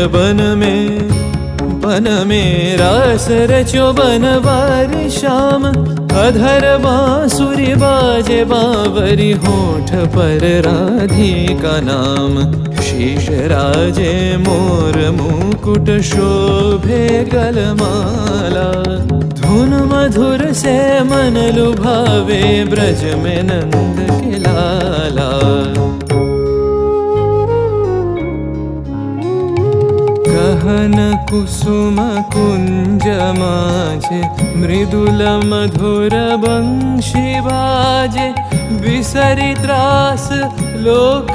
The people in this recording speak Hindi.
बन में रास रचो बनवारी श्याम। अधर बांसुरी बाजे बावरी, होठ पर राधिका नाम। शीश राजे मोर मुकुट शोभे गलमाला। धुन मधुर से मन लुभावे, ब्रज में नंद के लाला। गहन कुसुम कुंज माझे, मृदुल मधुर बंशी बाजे। बिसरी त्रास लोक